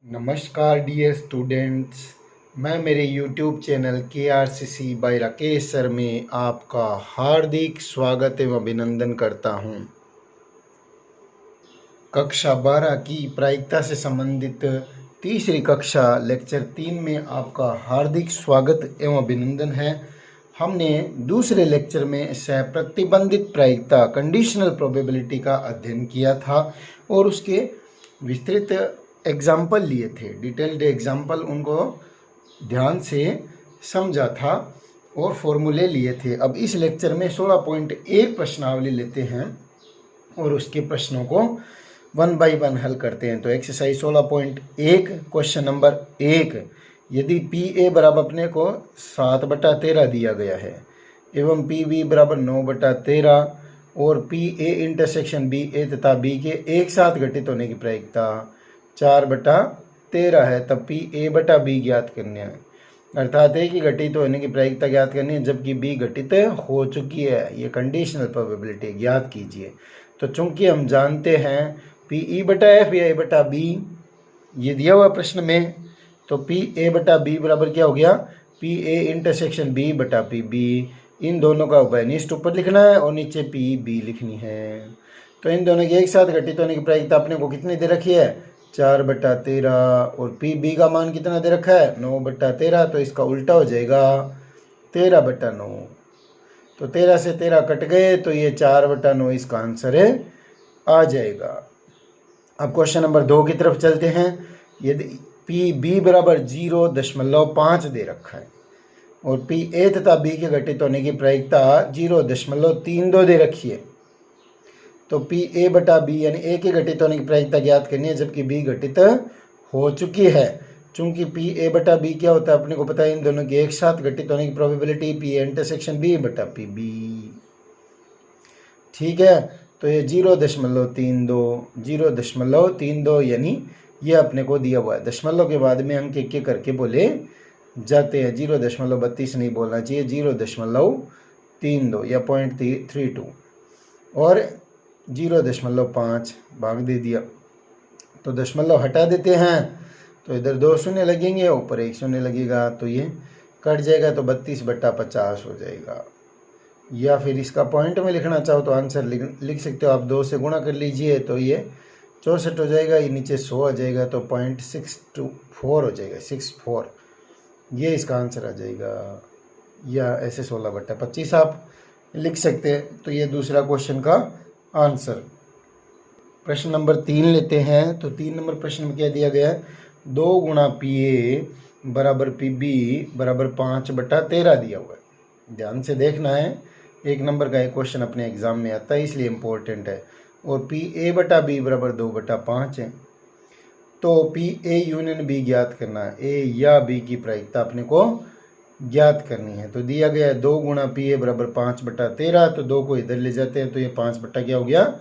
नमस्कार dear students, मैं मेरे YouTube channel KRCC by Rakesh sir में आपका हार्दिक स्वागत एवं अभिनंदन करता हूं। कक्षा 12 की प्रायिकता से संबंधित तीसरी कक्षा लेक्चर 3 में आपका हार्दिक स्वागत एवं अभिनंदन है। हमने दूसरे लेक्चर में सहप्रतिबंधित प्रायिकता कंडीशनल प्रोबेबिलिटी का अध्ययन किया था और उसके विस्तृत एग्जाम्पल लिए थे, डिटेल्ड एग्जाम्पल उनको ध्यान से समझा था और फॉर्मूले लिए थे। अब इस लेक्चर में 16.1 प्रश्नावली लेते हैं और उसके प्रश्नों को 1 बाय 1 हल करते हैं। तो एक्सरसाइज 16.1 क्वेश्चन नंबर 1, यदि PA बराबर अपने को 7/13 दिया गया है एवं PB बराबर 9/13 और PA इंटरसेक्शन BA तथा B के एक साथ घटित होने की प्रायिकता 4/13 है, तब PA/B ज्ञात करने है। अर्थात A की घटित होने की प्रायिकता ज्ञात करनी है जबकि B घटित हो चुकी है। ये कंडीशनल प्रोबेबिलिटी ज्ञात कीजिए। तो चूंकि हम जानते हैं PE/F या A/B ये दिया हुआ प्रश्न में, तो PA/B बराबर क्या हो गया, PA इंटरसेक्शन B/PB। इन दोनों का उभयनिष्ठ ऊपर लिखना है और नीचे PB लिखनी है। तो इन दोनों की एक साथ घटित होने की प्रायिकता अपने को कितनी दे रखी है, 4/13 और PB का मान कितना दे रखा है, 9/13। तो इसका उल्टा हो जाएगा 13/9। तो 13 से 13 कट गए तो ये 4/9 इसका आंसर है आ जाएगा। अब क्वेश्चन नंबर 2 की तरफ चलते हैं। यदि PB बराबर 0.5 दे रखा है और PA तथा B के घटित होने की प्रायिकता 0.32 दे रखी है, तो PA/B यानी A के घटित होने की प्रायिकता ज्ञात करनी है जबकि B घटित हो चुकी है। चूंकि PA/B क्या होता है अपने को पता है, इन दोनों के एक साथ घटित होने की प्रोबेबिलिटी PA इंटरसेक्शन B/PB। ठीक है, तो ये 0.32 यानी ये अपने को दिया हुआ है। दशमलव के बाद में अंक एक करके बोले जाते हैं। 0.32 नहीं बोलना चाहिए, 0.32 या 0.32 और 0.5 भाग दे दिया तो दशमलव हटा देते हैं, तो इधर 2 शून्य लगेंगे, ऊपर 1 शून्य लगेगा, तो ये कट जाएगा, तो 32/50 हो जाएगा। या फिर इसका पॉइंट में लिखना चाहो तो आंसर लिख सकते हो आप, 2 से गुणा कर लीजिए तो ये 64 हो जाएगा, ये नीचे 100 आ जाएगा, तो 0.624 हो जाएगा, 64 ये इसका आंसर आ जाएगा। या ऐसे 16/25 आप लिख सकते हैं। तो ये दूसरा क्वेश्चन का आंसर। प्रश्न नंबर 3 लेते हैं। तो 3 नंबर प्रश्न में क्या दिया गया है, 2 गुणा PA बराबर PB बराबर 5/13 दिया हुआ है। ध्यान से देखना है, 1 नंबर का एक क्वेश्चन अपने एग्जाम में आता है इसलिए इम्पोर्टेंट है। और PA/B बराबर 2/5 है। तो PA यूनियन B ज्ञात करना है, A या B की प्रायिकता अपने को ज्ञात करनी है। तो दिया गया है 2 गुणा PA बराबर 5/13, तो 2 को इधर ले जाते हैं तो ये 5 बटा क्या हो गया,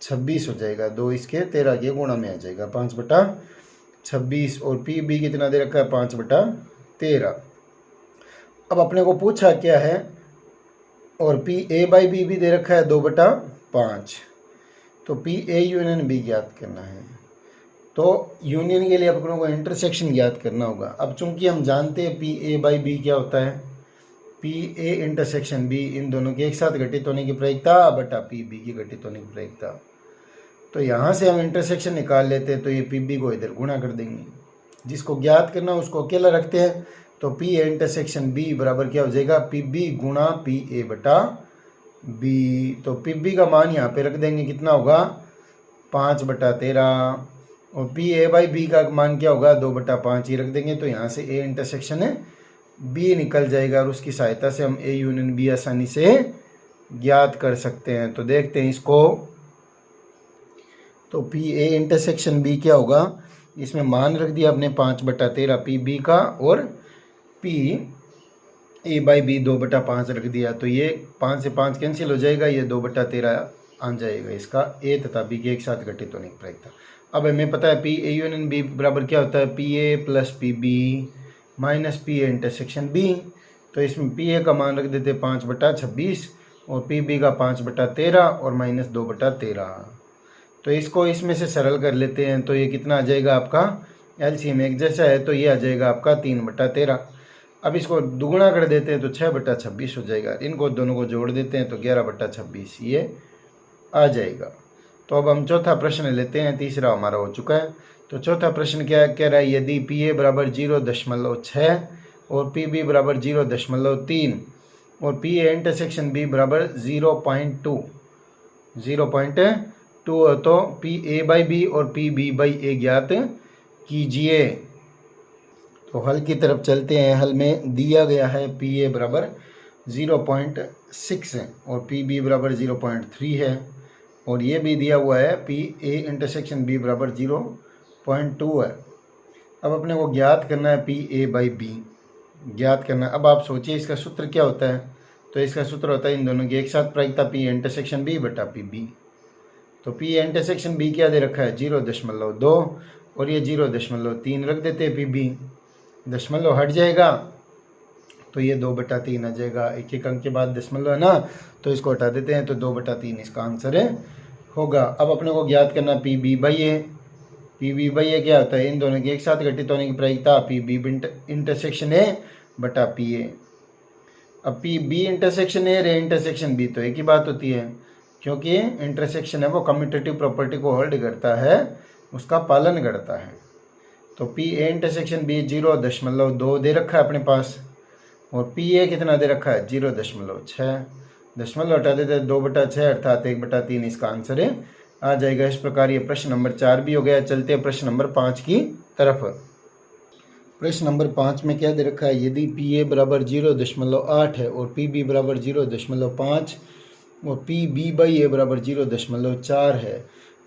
26 हो जाएगा। 2 इसके 13 के गुणा में आ जाएगा, 5/26। और PB कितना दे रखा है, 5/13। अब अपने को पूछा क्या है, और PA/B भी दे रखा है 2/5। तो PA यूनियन B ज्ञात करना है। तो यूनियन के लिए अपनों को इंटरसेक्शन ज्ञात करना होगा। अब चूंकि हम जानते हैं PA/B क्या होता है, PA इंटरसेक्शन B, इन दोनों के एक साथ घटित होने की प्रायिकता बटा PB की घटित होने की प्रायिकता। तो यहाँ से हम इंटरसेक्शन निकाल लेते हैं, तो ये PB को इधर गुणा कर देंगे, जिसको ज्ञात करना उसको अकेला रखते हैं। तो PA इंटरसेक्शन B बराबर क्या हो जाएगा, PB गुणा PA/B। तो PB का मान यहाँ पे रख देंगे, कितना होगा, 5/13, और PA/B का मान क्या होगा, 2/5 ही रख देंगे। तो यहाँ से A इंटरसेक्शन B निकल जाएगा और उसकी सहायता से हम A यूनियन B आसानी से ज्ञात कर सकते हैं। तो देखते हैं इसको। तो PA इंटरसेक्शन B क्या होगा, इसमें मान रख दिया अपने 5/13 PB का, और PA/B 2/5 रख दिया। तो ये 5 से 5 कैंसिल हो जाएगा, ये 2/13 आ जाएगा इसका A तथा B के एक साथ घटित होने की प्रायिकता। अब हमें पता है PA यूनियन B बराबर क्या होता है, PA plus PB minus PA intersection B। तो इसमें PA का मान रख देते 5/26 और PB का 5/13 और माइनस 2/13। तो इसको इसमें से सरल कर लेते हैं, तो ये कितना आ जाएगा आपका एलसीएम एक जैसा है तो ये आ जाएगा आपका 3/13। अब इसको दुगुना कर देते हैं तो 6/26 हो जाएगा। इनको दोनों को जोड़ देते हैं तो 11/26 ये आ जाएगा। तो अब हम चौथा प्रश्न लेते हैं, तीसरा हमारा हो चुका है। तो चौथा प्रश्न क्या कह रहा है, यदि PA बराबर 0.6 और PB बराबर 0.3 और PA इंटरसेक्शन B बराबर 0.2 हो तो PA/B और PB/A ज्ञात कीजिए। तो हल की तरफ चलते हैं। हल में दिया गया है PA बराबर 0.6 और PB बराबर 0.3 है, और ये भी दिया हुआ है PA इंटरसेक्शन B बराबर 0.2 है। अब अपने को ज्ञात करना है PA/B ज्ञात करना है। अब आप सोचिए इसका सूत्र क्या होता है। तो इसका सूत्र होता है इन दोनों की एक साथ प्रायिकता PA इंटरसेक्शन B बटा PB। तो PA इंटरसेक्शन B क्या दे रखा है 0.2 और ये 0.3 रख देते हैं। PB दशमलव हट जाएगा तो ये 2/3 आ जाएगा। एक एक अंक के बाद दशमलव है ना, तो इसको हटा देते हैं तो 2/3 इसका आंसर है होगा। अब अपने को ज्ञात करना PB/A। PB/A क्या होता है, इन दोनों की एक साथ घटित होने की प्रायिकता PB इंटरसेक्शन A बटा PA। अब PB इंटरसेक्शन A रे इंटरसेक्शन B तो एक ही बात होती है, क्योंकि इंटरसेक्शन है वो कम्यूटेटिव प्रॉपर्टी को होल्ड करता है, उसका पालन करता है। तो PA इंटरसेक्शन B 0.2 दे रखा है अपने पास, और PA कितना दे रखा है 0.6। दशमलव हटा देते हैं 2/6 अर्थात 1/3 इसका आंसर है आ जाएगा। इस प्रकार ये प्रश्न नंबर 4 भी हो गया। चलते हैं प्रश्न नंबर 5 की तरफ। प्रश्न नंबर 5 में क्या दे रखा है, यदि PA बराबर 0.8 है और PB बराबर 0.5 और PB/A बराबर 0.4 है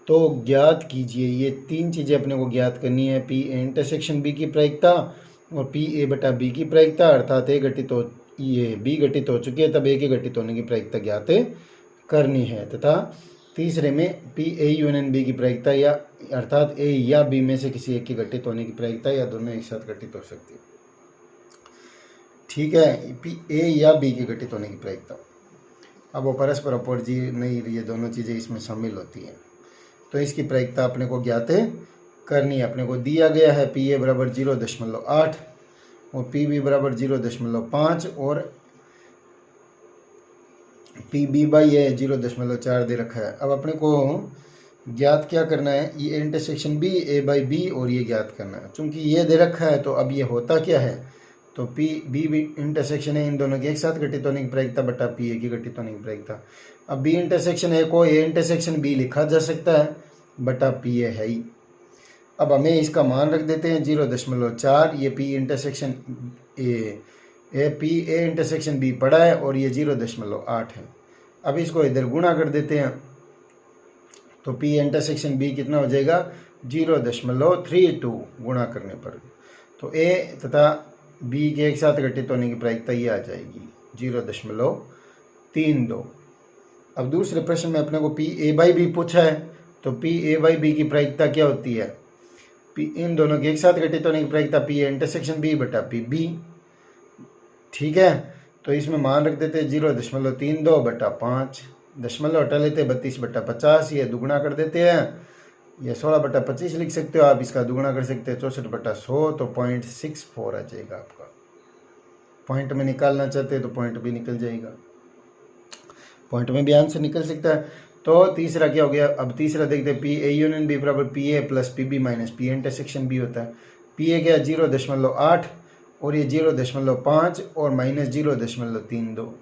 तो ज्ञात कीजिए। ये तीन चीज़ें अपने को ज्ञात करनी है, PA इंटरसेक्शन B की प्रायिकता और PA बटा B की प्रायिकता, अर्थात A घटित हो ये B घटित हो चुकी है तब A के घटित होने की प्रायिकता ज्ञात करनी है, तथा तीसरे में PA यूनियन B की प्रायिकता या अर्थात A या B में से किसी एक के घटित होने की प्रायिकता या दोनों एक साथ घटित हो सकती है। ठीक है, A या B के घटित होने की प्रायिकता। अब वो परस्पर अपोरजी नहीं, ये दोनों चीज़ें इसमें शामिल होती हैं। तो इसकी प्रायिकता अपने को ज्ञात करनी है। अपने को दिया गया है PA बराबर 0.8 और PB बराबर 0.5 और PB/A 0.4 दे रखा है। अब अपने को ज्ञात क्या करना है, ये इंटरसेक्शन B A/B और ये ज्ञात करना है। चूंकि ये दे रखा है तो अब ये होता क्या है, तो PB इंटरसेक्शन है इन दोनों के एक साथ घटित होने की प्रायिकता बटा PA की घटित होने की प्रायिकता। अब B इंटरसेक्शन A को A इंटरसेक्शन B लिखा जा सकता है बटा PA है ही। अब हमें इसका मान रख देते हैं 0.4। ये P intersection PA intersection B पड़ा है और ये 0.8 है। अब इसको इधर गुणा कर देते हैं तो P इंटरसेक्शन B कितना हो जाएगा 0.32 गुणा करने पर। तो A तथा B के एक साथ घटित होने की प्रायिकता ये आ जाएगी 0.32। अब दूसरे प्रश्न में अपने को PA/B पूछा है, तो PA/B की प्रायिकता क्या होती है, इन दोनों के एक साथ घटित होने की प्रायिकता PA इंटरसेक्शन B बटा PB। ठीक है, तो इसमें मान रख देते हैं 0.32 बटा 5, दशमलव हटा लेते हैं 32/50, ये दुगुना कर देते हैं, ये 16/25 लिख सकते हो आप, इसका दुगुना कर सकते हैं 64/100, तो 0.64 आ जाएगा आपका। पॉइंट में निकालना चाहते हैं तो पॉइंट भी निकल जाएगा, पॉइंट में भी आंसर निकल सकता है। तो तीसरा क्या हो गया, अब तीसरा देखते हैं PA यूनियन B बराबर PA plus PB minus PA intersection B होता है। PA क्या 0.8 और ये 0.5 और माइनस 0.32,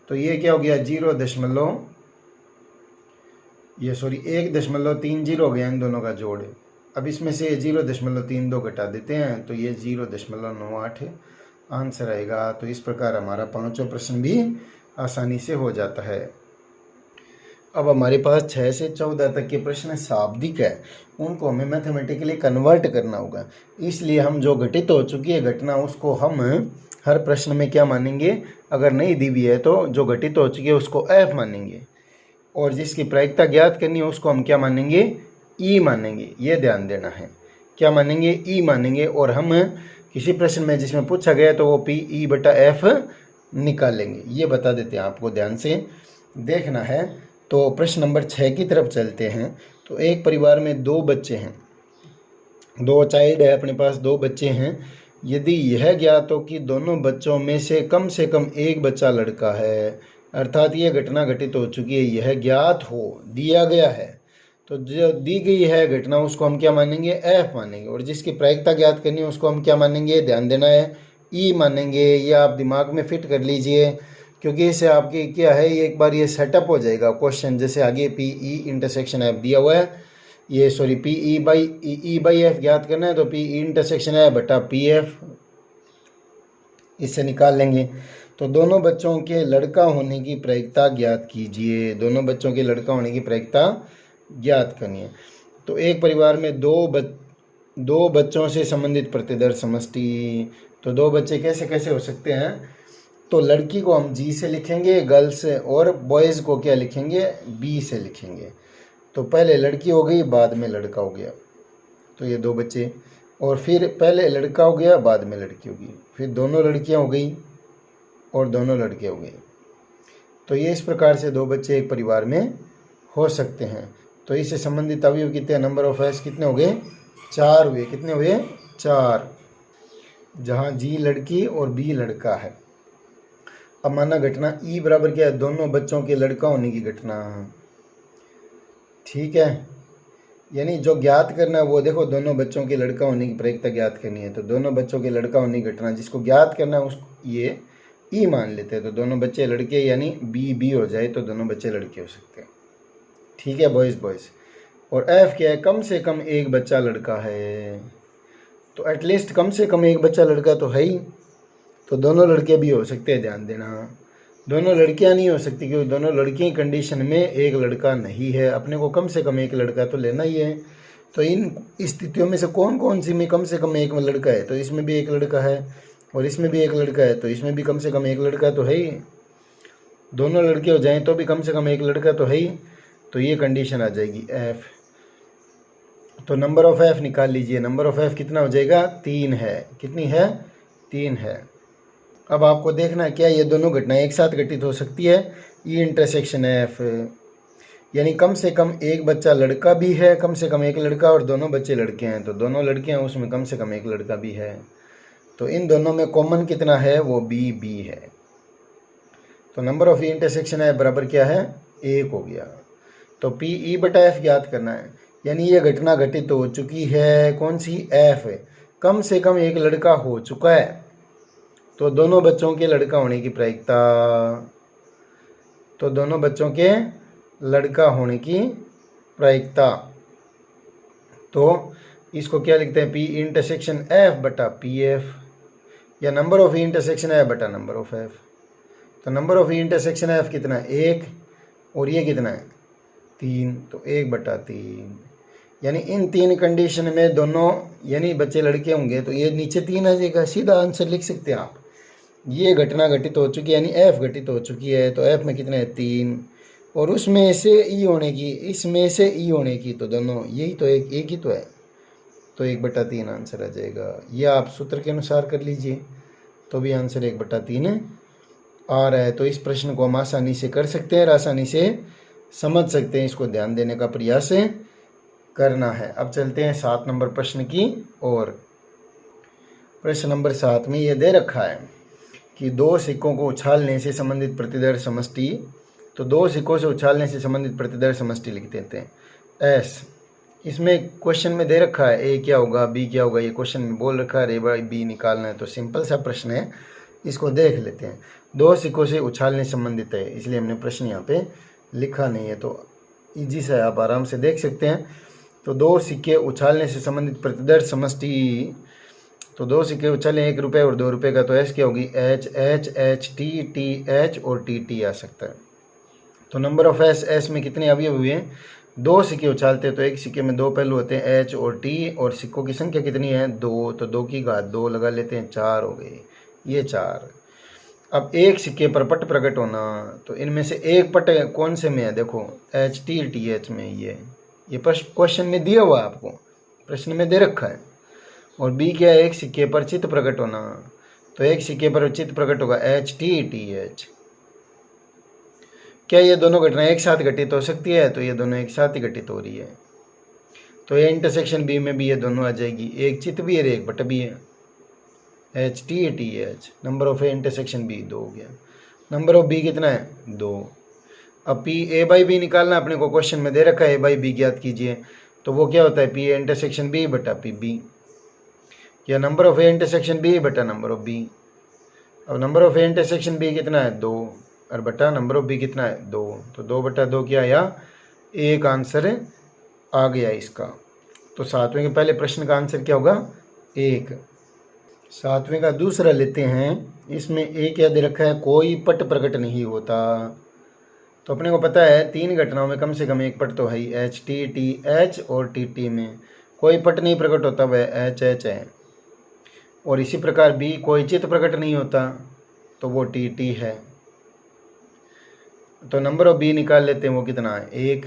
तो ये क्या हो गया 1.30 हो गया इन दोनों का जोड़। अब इसमें से 0.32 घटा देते हैं तो ये 0.98 आंसर आएगा। तो इस प्रकार हमारा पांचों प्रश्न भी आसानी से हो जाता है। अब हमारे पास 6 से 14 तक के प्रश्न शाब्दिक है, उनको हमें मैथमेटिकली कन्वर्ट करना होगा। इसलिए हम जो घटित हो चुकी है घटना उसको हम हर प्रश्न में क्या मानेंगे, अगर नहीं दी हुई है तो जो घटित हो चुकी है उसको F मानेंगे, और जिसकी प्रायिकता ज्ञात करनी है उसको हम क्या मानेंगे, E मानेंगे। ये ध्यान देना है, क्या मानेंगे, E मानेंगे। और हम किसी प्रश्न में जिसमें पूछा गया तो वो PE बटा F निकालेंगे। ये बता देते हैं आपको, ध्यान से देखना है। तो प्रश्न नंबर 6 की तरफ चलते हैं। तो एक परिवार में 2 बच्चे हैं, दो चाइल्ड है, अपने पास दो बच्चे हैं। यदि यह ज्ञात हो कि दोनों बच्चों में से कम एक बच्चा लड़का है, अर्थात ये घटना घटित हो चुकी है, यह ज्ञात हो, दिया गया है, तो जो दी गई है घटना उसको हम क्या मानेंगे, एफ मानेंगे। और जिसकी प्रायिकता ज्ञात करनी है उसको हम क्या मानेंगे, ध्यान देना है, ई मानेंगे। ये आप दिमाग में फिट कर लीजिए, क्योंकि इससे आपकी क्या है, ये एक बार ये सेटअप हो जाएगा क्वेश्चन। जैसे आगे पी ई इंटरसेक्शन एफ दिया हुआ है, ये sorry P E by F ज्ञात करना है, तो पी ई इंटरसेक्शन है बटा पी एफ, इससे निकाल लेंगे। तो दोनों बच्चों के लड़का होने की प्रायिकता ज्ञात कीजिए, दोनों बच्चों के लड़का होने की प्रायिकता ज्ञात करनी है। तो एक परिवार में दो बच्चों से संबंधित प्रतिदर समष्टि, तो दो बच्चे कैसे कैसे हो सकते हैं, तो लड़की को हम जी से लिखेंगे गर्ल्स, और बॉयज़ को क्या लिखेंगे, बी से लिखेंगे। तो पहले लड़की हो गई, बाद में लड़का हो गया, तो ये दो बच्चे, और फिर पहले लड़का हो गया, बाद में लड़की होगी, फिर दोनों लड़कियां हो गई और दोनों लड़के हो गए। तो ये इस प्रकार से दो बच्चे एक परिवार में हो सकते हैं। तो इससे संबंधित अवयव कितने, नंबर ऑफ एस कितने हो गए, 4 हुए। कितने हुए, 4, जहाँ जी लड़की और बी लड़का है। अब माना घटना ई बराबर क्या है, दोनों बच्चों के लड़का होने की घटना, ठीक है। यानी जो ज्ञात करना है वो देखो, दोनों बच्चों के लड़का होने की प्रायिकता ज्ञात करनी है, तो दोनों बच्चों के लड़का होने की घटना जिसको ज्ञात करना है उसको ये ई मान लेते हैं। तो दोनों बच्चे लड़के, यानी बी बी हो जाए तो दोनों बच्चे लड़के हो सकते हैं, ठीक है, बॉयज़ बॉयज़। और एफ क्या है, कम से कम एक बच्चा लड़का है, तो एटलीस्ट कम से कम एक बच्चा लड़का तो है ही, तो दोनों लड़के भी हो सकते हैं, ध्यान देना। दोनों लड़कियां नहीं हो सकती, क्योंकि दोनों लड़की कंडीशन में एक लड़का नहीं है, अपने को कम से कम एक लड़का तो लेना ही है। तो इन स्थितियों में से कौन कौन सी में कम से कम एक लड़का है, तो इसमें भी एक लड़का है और इसमें भी एक लड़का है, तो इसमें भी कम से कम एक लड़का तो है ही। दोनों लड़के हो जाएं तो भी कम से कम एक लड़का तो है ही, तो ये कंडीशन आ जाएगी एफ। तो नंबर ऑफ एफ निकाल लीजिए, नंबर ऑफ एफ कितना हो जाएगा, 3 है। कितनी है, 3 है। अब आपको देखना है क्या ये दोनों घटनाएं एक साथ घटित हो सकती है, ई इंटरसेक्शन एफ, यानी कम से कम एक बच्चा लड़का भी है, कम से कम एक लड़का, और दोनों बच्चे लड़के हैं, तो दोनों लड़के हैं उसमें कम से कम एक लड़का भी है। तो इन दोनों में कॉमन कितना है, वो बी बी है। तो number of E intersection F बराबर क्या है, 1 हो गया। तो पी ई बटा एफ ज्ञात करना है, यानी ये घटना घटित हो चुकी है, कौन सी, एफ है, कम से कम एक लड़का हो चुका है, तो दोनों बच्चों के लड़का होने की प्रायिकता, तो दोनों बच्चों के लड़का होने की प्रायिकता, तो इसको क्या लिखते हैं, पी इंटरसेक्शन एफ बटा पी एफ, या नंबर ऑफ इंटरसेक्शन एफ बटा नंबर ऑफ एफ। तो नंबर ऑफ इंटरसेक्शन एफ कितना है, 1, और ये कितना है, 3, तो 1 बटा 3। यानी इन 3 कंडीशन में दोनों, यानी बच्चे लड़के होंगे, तो ये नीचे 3 आ जाएगा, सीधा आंसर लिख सकते हैं आप। ये घटना घटित हो चुकी है, यानी एफ घटित हो चुकी है, तो एफ में कितना है, 3, और उसमें से ई होने की, इसमें से ई होने की, तो दोनों यही तो एक ही तो है, तो 1 बटा 3 आंसर आ जाएगा। ये आप सूत्र के अनुसार कर लीजिए, तो भी आंसर 1 बटा 3 आ रहा है। तो इस प्रश्न को हम आसानी से कर सकते हैं और आसानी से समझ सकते हैं, इसको ध्यान देने का प्रयास करना है। अब चलते हैं 7 नंबर प्रश्न की ओर। प्रश्न नंबर 7 में ये दे रखा है कि 2 सिक्कों को उछालने से संबंधित प्रतिदर समष्टि, तो 2 सिक्कों से उछालने से संबंधित प्रतिदर समष्टि लिख देते हैं एस। इसमें क्वेश्चन में दे रखा है ए क्या होगा, बी क्या होगा, ये क्वेश्चन में बोल रखा है, ए बाई बी निकालना है, तो सिंपल सा प्रश्न है, इसको देख लेते हैं। 2 सिक्कों से उछालने संबंधित है, इसलिए हमने प्रश्न यहाँ पे लिखा नहीं है, तो ईजी से आप आराम से देख सकते हैं। तो 2 सिक्के उछालने से संबंधित प्रतिदर समष्टि, तो 2 सिक्के उछाले, 1 रुपये और 2 रुपये का, तो एस क्या होगी, H H H T T H और टी टी आ सकता है। तो नंबर ऑफ एस, एस में कितने अवयव हुए हैं, 2 सिक्के उछालते हैं, तो एक सिक्के में 2 पहलू होते हैं, एच और टी, और सिक्कों की संख्या कितनी है, 2, तो 2 की घात 2 लगा लेते हैं, 4 हो गए, ये 4। अब एक सिक्के पर पट प्रकट होना, तो इनमें से एक पट कौन से में है, देखो एच टी टी एच में, ये क्वेश्चन में दिया हुआ है, आपको प्रश्न में दे रखा है। और बी क्या है, एक सिक्के पर चित्त प्रकट होना, तो एक सिक्के पर चित्त प्रकट होगा एच टी टी एच। क्या ये दोनों घटनाएं एक साथ घटित हो सकती है, तो ये दोनों एक साथ ही घटित हो रही है। तो ए इंटरसेक्शन बी में भी ये दोनों आ जाएगी, एक चित भी है एक बट भी है, H T A T H. Number of A intersection B 2 हो गया। नंबर ऑफ बी कितना है 2। अब पी ए बाई बी निकालना अपने को क्वेश्चन में दे रखा है, ए बाई बी ज्ञात कीजिए, तो वो क्या होता है पी ए इंटरसेक्शन बी बटा पी बी, या number of A intersection B बटा नंबर ऑफ बी। अब number of A intersection B कितना है 2 और बटा नंबर ऑफ बी कितना है 2, तो 2 बटा 2 क्या आया, एक आंसर आ गया इसका। तो 7वें के पहले प्रश्न का आंसर क्या होगा 1। 7वें का दूसरा लेते हैं, इसमें एक क्या दे रखा है, कोई पट प्रकट नहीं होता। तो अपने को पता है 3 घटनाओं में कम से कम एक पट तो है ही, एच टी टी एच और टी टी में कोई पट नहीं प्रकट होता, वह एच एच है। और इसी प्रकार बी कोई चित्त प्रकट नहीं होता, तो वो टी टी है। तो नंबर ऑफ बी निकाल लेते हैं, वो कितना है 1।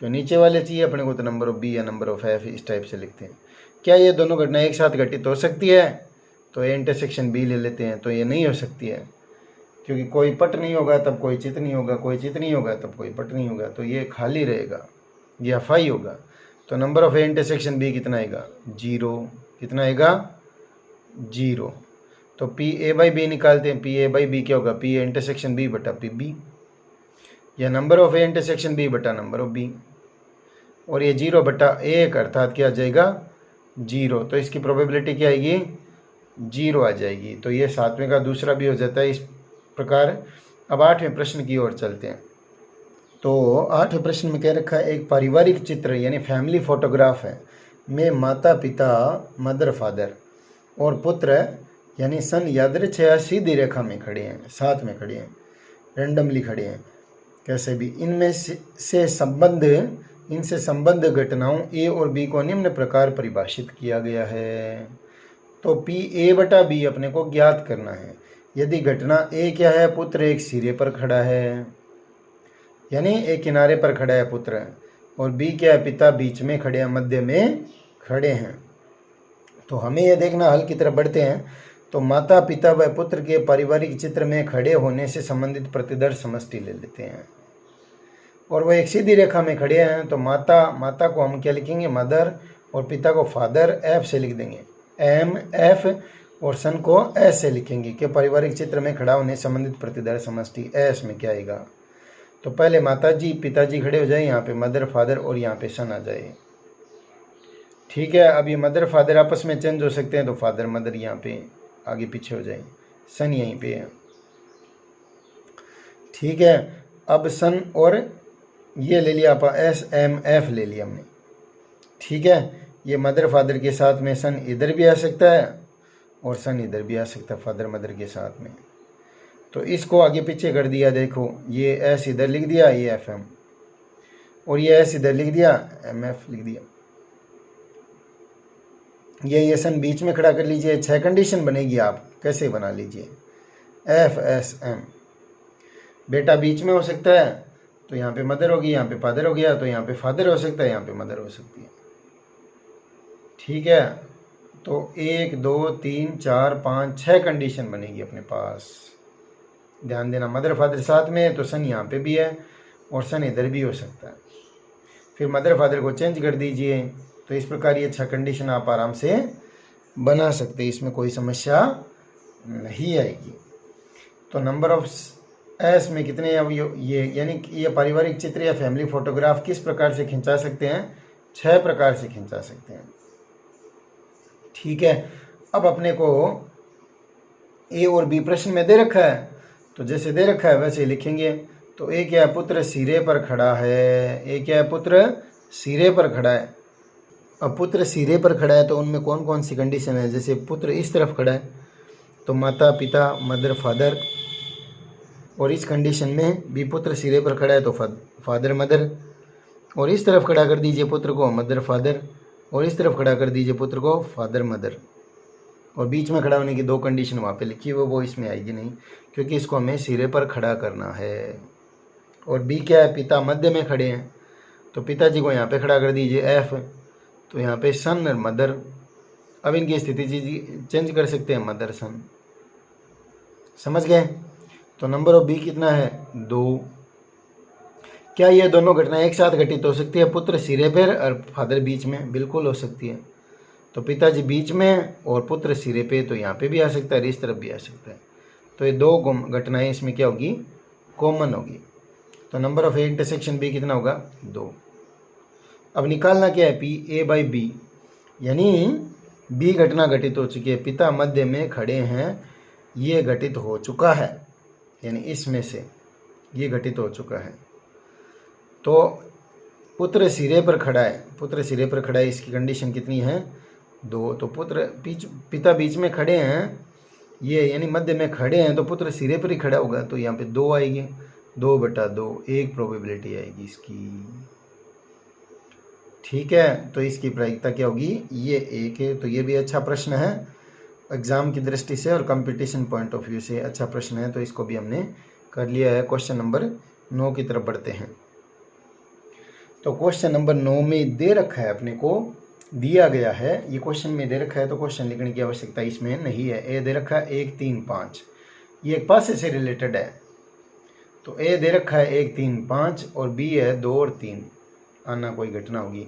तो नीचे वाले चाहिए अपने को, तो नंबर ऑफ बी या नंबर ऑफ एफ इस टाइप से लिखते हैं। क्या ये दोनों घटना एक साथ घटित हो सकती है, तो ए इंटरसेक्शन बी ले लेते हैं। तो ये नहीं हो सकती है, क्योंकि कोई पट नहीं होगा तब कोई चित्त नहीं होगा, कोई चित्त नहीं होगा तब कोई पट नहीं होगा, तो ये खाली रहेगा, ये अफाई होगा। तो number of A intersection B कितना आएगा 0। कितना आएगा 0। तो पी ए बाई बी निकालते हैं, पी ए बाई बी क्या होगा, पी ए इंटरसेक्शन बी बटा पी बी, या number of A intersection B बटा नंबर ऑफ बी। और ये 0 बटा 1 अर्थात क्या आ जाएगा 0, तो इसकी प्रोबेबिलिटी क्या आएगी 0 आ जाएगी। तो ये 7वें का दूसरा भी हो जाता है इस प्रकार। अब 8वें प्रश्न की ओर चलते हैं। तो 8वें प्रश्न में कह रखा है, एक पारिवारिक चित्र यानी फैमिली फोटोग्राफ है में माता पिता मदर फादर और पुत्र यानी सन यादृच्छया सीधी रेखा में खड़े हैं, साथ में खड़े हैं, रेंडमली खड़े हैं, कैसे भी। इनसे संबंध घटनाओं ए और बी को निम्न प्रकार परिभाषित किया गया है। तो पी ए बटा बी अपने को ज्ञात करना है। यदि घटना ए क्या है, पुत्र एक सिरे पर खड़ा है, यानी एक किनारे पर खड़ा है पुत्र, और बी क्या है, पिता बीच में खड़े हैं, मध्य में खड़े हैं। तो हमें यह देखना, हल की तरफ बढ़ते हैं। तो माता पिता व पुत्र के पारिवारिक चित्र में खड़े होने से संबंधित प्रतिदर्श समष्टि ले लेते हैं, और वह एक सीधी रेखा में खड़े हैं। तो माता को हम क्या लिखेंगे मदर, और पिता को फादर एफ से लिख देंगे, एम एफ, और सन को एस से लिखेंगे कि पारिवारिक चित्र में खड़ा होने संबंधित प्रतिदर्श समष्टि एस में क्या आएगा। तो पहले माता जी पिताजी खड़े हो जाए, यहाँ पे मदर फादर और यहाँ पे सन आ जाए। ठीक है, अब ये मदर फादर आपस में चेंज हो सकते हैं, तो फादर मदर यहाँ पे आगे पीछे हो जाए, सन यहीं पे है। ठीक है, अब सन और ये ले लिया आप एस एम एफ ले लिया हमने। ठीक है, ये मदर फादर के साथ में सन इधर भी आ सकता है और सन इधर भी आ सकता है फादर मदर के साथ में। तो इसको आगे पीछे कर दिया, देखो ये एस इधर लिख दिया, ये एफ एम, और ये एस इधर लिख दिया, एम एफ लिख दिया। ये सन बीच में खड़ा कर लीजिए, 6 कंडीशन बनेगी, आप कैसे बना लीजिए, एफ एस एम। बेटा बीच में हो सकता है, तो यहाँ पे मदर होगी, यहाँ पे फादर हो गया, तो यहाँ पे फादर हो सकता है, यहाँ पे मदर हो सकती है। ठीक है, तो 1 2 3 4 5 6 कंडीशन बनेगी अपने पास। ध्यान देना, मदर फादर साथ में है तो सन यहाँ पे भी है और सन इधर भी हो सकता है। फिर मदर फादर को चेंज कर दीजिए, तो इस प्रकार ये 6 कंडीशन आप आराम से बना सकते हैं, इसमें कोई समस्या नहीं आएगी। तो नंबर ऑफ एस में कितने, अब ये यानी कि ये पारिवारिक चित्र या फैमिली फोटोग्राफ किस प्रकार से खिंचा सकते हैं, 6 प्रकार से खिंचा सकते हैं। ठीक है, अब अपने को ए और बी प्रश्न में दे रखा है, तो जैसे दे रखा है वैसे लिखेंगे। तो ए क्या है, पुत्र सिरे पर खड़ा है, ए क्या है, पुत्र सिरे पर खड़ा है। अब पुत्र सिरे पर खड़ा है तो उनमें कौन कौन सी कंडीशन है, जैसे पुत्र इस तरफ खड़ा है तो माता पिता मदर फादर, और इस कंडीशन में भी पुत्र सिरे पर खड़ा है तो फादर मदर, और इस तरफ खड़ा कर दीजिए पुत्र को मदर फादर, और इस तरफ खड़ा कर दीजिए पुत्र को फादर मदर, और बीच में खड़ा होने की 2 कंडीशन वहाँ पे लिखी हुई, वो इसमें आएगी नहीं क्योंकि इसको हमें सिरे पर खड़ा करना है। और बी क्या है, पिता मध्य में खड़े हैं, तो पिताजी को यहाँ पे खड़ा कर दीजिए एफ, तो यहाँ पे सन और मदर। अब इनकी स्थिति चेंज कर सकते हैं, मदर सन। समझ गए। तो नंबर ऑफ बी कितना है 2। क्या ये दोनों घटनाएं एक साथ घटित हो सकती है? पुत्र सिरे पर और फादर बीच में, बिल्कुल हो सकती है। तो पिताजी बीच में और पुत्र सिरे पे, तो यहाँ पे भी आ सकता है, इस तरफ भी आ सकता है। तो ये दो घटनाएं इसमें क्या होगी? कॉमन होगी। तो number of A intersection B कितना होगा? 2। अब निकालना क्या है? पी ए बाई बी, यानी बी घटना घटित हो चुकी है, पिता मध्य में खड़े हैं, ये घटित हो चुका है, यानी इसमें से ये घटित हो चुका है। तो पुत्र सिरे पर खड़ा है, पुत्र सिरे पर खड़ा है, इसकी कंडीशन कितनी है? 2। तो पिता बीच में खड़े हैं, ये यानी मध्य में खड़े हैं, तो पुत्र सिरे पर ही खड़ा होगा, तो यहाँ पे 2 आएगी। 2/2 1 प्रोबेबिलिटी आएगी इसकी। ठीक है, तो इसकी प्रायिकता क्या होगी? ये 1 है। तो ये भी अच्छा प्रश्न है एग्जाम की दृष्टि से और कंपटीशन पॉइंट ऑफ व्यू से अच्छा प्रश्न है, तो इसको भी हमने कर लिया है। क्वेश्चन नंबर 9 की तरफ बढ़ते हैं। तो क्वेश्चन नंबर 9 में दे रखा है, अपने को दिया गया है, ये क्वेश्चन में दे रखा है, तो क्वेश्चन लिखने की आवश्यकता इसमें नहीं है। ए दे रखा है 1 3 5, ये एक पासे से रिलेटेड है। तो ए दे रखा है 1 3 5 और बी है 2 और 3, आना कोई घटना होगी।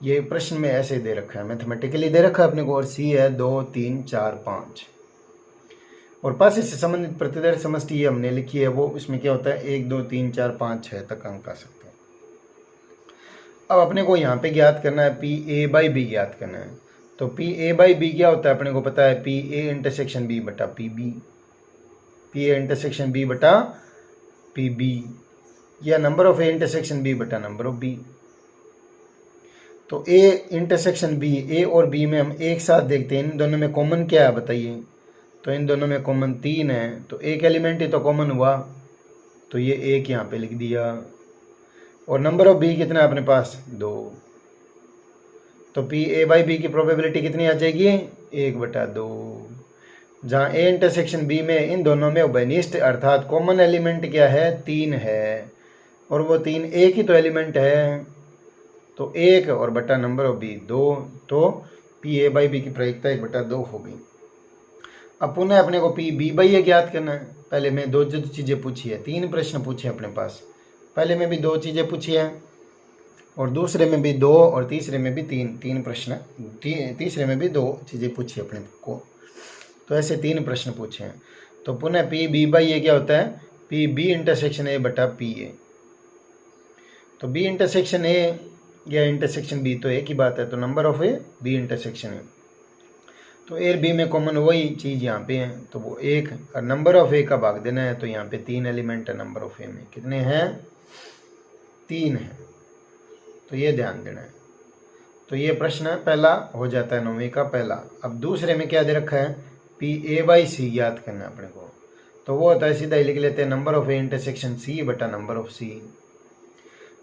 ये प्रश्न में ऐसे दे रखा है, मैथमेटिकली दे रखा है अपने को, और सी है 2 3 4 5, और पासे से संबंधित प्रतिदर्श समष्टि ये हमने लिखी है, वो इसमें क्या होता है 1 2 3 4 5 6 तक अंक आ सकते हैं। अब अपने को यहाँ पे ज्ञात करना है पी ए बाई बी ज्ञात करना है। तो पी ए बाई बी क्या होता है? अपने को पता है पी ए इंटरसेक्शन बी बटा P B, P A intersection B बटा पी बी, या number of A intersection B बटा नंबर ऑफ बी। तो ए इंटरसेक्शन बी, ए और बी में हम एक साथ देखते हैं, इन दोनों में कॉमन क्या है बताइए? तो इन दोनों में कॉमन 3 है, तो एक एलिमेंट ही तो कॉमन हुआ, तो ये 1 यहाँ पे लिख दिया। और नंबर ऑफ बी कितना है अपने पास? 2। तो पी ए बाई बी की प्रोबेबिलिटी कितनी आ जाएगी? 1/2। जहाँ ए इंटरसेक्शन बी में इन दोनों में उभयनिष्ठ अर्थात कॉमन एलिमेंट क्या है? 3 है, और वो 3 एक ही तो एलिमेंट है, तो 1 और बटा नंबर ऑफ बी 2, तो पी ए बाई बी की प्रायिकता 1/2 हो गई। अब पुनः अपने को पी बी बाई ए ज्ञात करना है। पहले में 2 चीज़ें पूछी है, 3 प्रश्न पूछे अपने पास, पहले में भी 2 चीज़ें पूछी हैं, और दूसरे में भी 2, और तीसरे में भी 3 प्रश्न, तीसरे में भी 2 चीज़ें पूछी अपने को, तो ऐसे 3 प्रश्न पूछे हैं। तो पुनः पी बी बाई ए क्या होता है? पी बी इंटरसेक्शन ए बटा पी ए। तो बी इंटरसेक्शन ए या इंटरसेक्शन बी तो एक ही बात है, तो number of A B intersection A, तो ए और बी में कॉमन वही चीज़ यहाँ पे है, तो वो 1, और नंबर ऑफ ए का भाग देना है, तो यहाँ पे 3 एलिमेंट है नंबर ऑफ ए में, कितने हैं? 3 है, तो ये ध्यान देना है। तो ये प्रश्न पहला हो जाता है 9वीं का पहला। अब दूसरे में क्या दे रखा है? पी ए बाई सी ज्ञात करना है अपने को, तो वो होता है, सीधा ही लिख लेते हैं, number of A intersection C बटा नंबर ऑफ सी।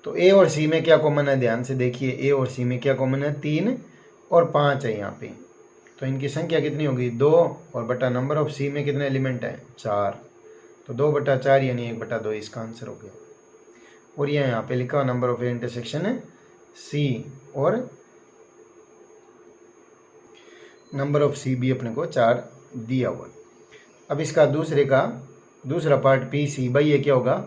तो ए और सी में क्या कॉमन है? ध्यान से देखिए, ए और सी में क्या कॉमन है? 3 और 5 है यहाँ पे, तो इनकी संख्या कितनी होगी? 2, और बटा नंबर ऑफ सी में कितने एलिमेंट हैं? 4, तो 2/4 यानी 1/2 इसका आंसर हो गया। और ये यहाँ पे लिखा number of A intersection C, और नंबर ऑफ सी भी अपने को 4 दिया हुआ। अब इसका दूसरा part P C by A क्या होगा?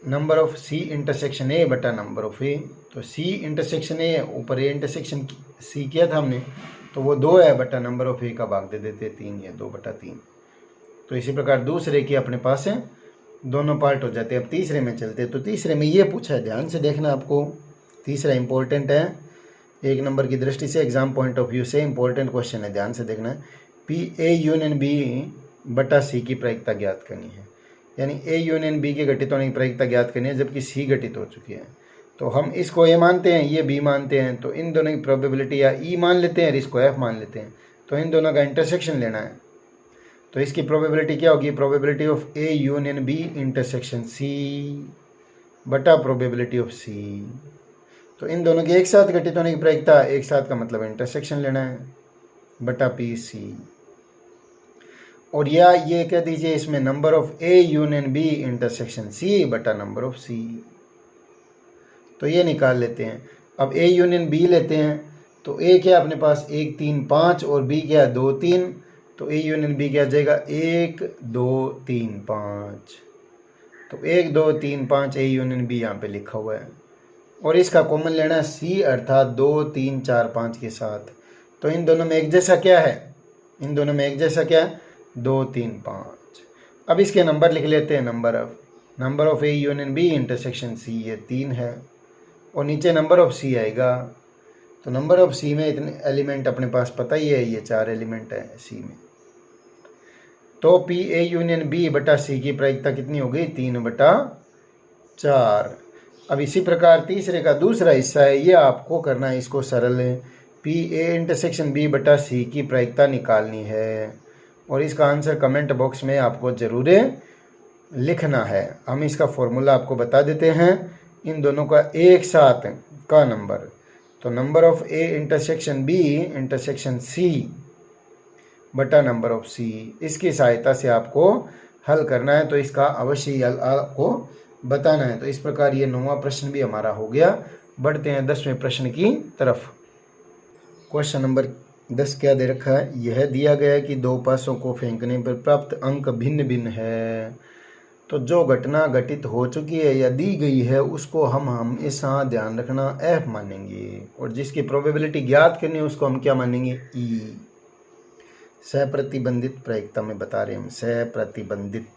Number of C intersection A बटा नंबर ऑफ ए। तो सी इंटरसेक्शन ए, ऊपर ए इंटरसेक्शन सी किया था हमने, तो वो 2 है, बटा नंबर ऑफ ए का भाग दे देते 3 है, 2/3। तो इसी प्रकार दूसरे के अपने पास है, दोनों पार्ट हो जाते हैं। अब तीसरे में चलते हैं, तो तीसरे में ये पूछा है, ध्यान से देखना आपको, तीसरा इंपॉर्टेंट है 1 नंबर की दृष्टि से, एग्जाम पॉइंट ऑफ व्यू से इंपॉर्टेंट क्वेश्चन है, ध्यान से देखना है। पी ए यूनियन बी बटा सी की प्रायिकता ज्ञात करनी है, यानी ए यूनियन बी के घटित होने की प्रायिकता ज्ञात करनी है, जबकि सी घटित हो चुकी है। तो हम इसको ए मानते हैं, ये बी मानते हैं, तो इन दोनों की प्रोबेबिलिटी या ई मान लेते हैं और इसको एफ मान लेते हैं, तो इन दोनों का इंटरसेक्शन लेना है। तो इसकी प्रोबेबिलिटी क्या होगी? Probability of A union B intersection C बटा प्रोबेबिलिटी ऑफ सी। तो इन दोनों के एक साथ घटित होने की प्रायिकता, एक साथ का मतलब इंटरसेक्शन लेना है, बटा पी सी। और या ये कह दीजिए इसमें number of A union B intersection C बटा नंबर ऑफ सी। तो ये निकाल लेते हैं। अब ए यूनियन बी लेते हैं, तो ए क्या अपने पास 1 3 5 और बी क्या 2 3, तो ए यूनियन बी क्या आ जाएगा 1 2 3 5। तो 1 2 3 5 ए यूनियन बी यहाँ पे लिखा हुआ है और इसका कॉमन लेना है सी अर्थात 2 3 4 5 के साथ। तो इन दोनों में एक जैसा क्या है, इन दोनों में एक जैसा क्या है 2 3 5। अब इसके नंबर लिख लेते हैं। Number of A union B intersection C ये 3 है और नीचे नंबर ऑफ सी आएगा। तो नंबर ऑफ सी में इतने एलिमेंट अपने पास पता ही है, ये 4 एलिमेंट है सी में। तो पी ए यूनियन बी बटा सी की प्रायिकता कितनी हो गई 3/4। अब इसी प्रकार तीसरे का दूसरा हिस्सा है, ये आपको करना है इसको सरल है। पी ए इंटरसेक्शन बी बटा सी की प्रायिकता निकालनी है और इसका आंसर कमेंट बॉक्स में आपको ज़रूर लिखना है। हम इसका फॉर्मूला आपको बता देते हैं, इन दोनों का एक साथ का नंबर। तो number of A intersection B intersection C बटा नंबर ऑफ सी, इसकी सहायता से आपको हल करना है। तो इसका अवश्य हल आपको बताना है। तो इस प्रकार ये 9वां प्रश्न भी हमारा हो गया। बढ़ते हैं 10वें प्रश्न की तरफ। क्वेश्चन नंबर 10 क्या दे रखा है, यह दिया गया है कि 2 पासों को फेंकने पर प्राप्त अंक भिन्न भिन्न है। तो जो घटना घटित हो चुकी है या दी गई है उसको हम हमेशा ध्यान रखना एफ मानेंगे और जिसकी प्रोबेबिलिटी ज्ञात करनी है उसको हम क्या मानेंगे ई। सप्रतिबंधित प्रायिकता में बता रहे हैं हम, सप्रतिबंधित।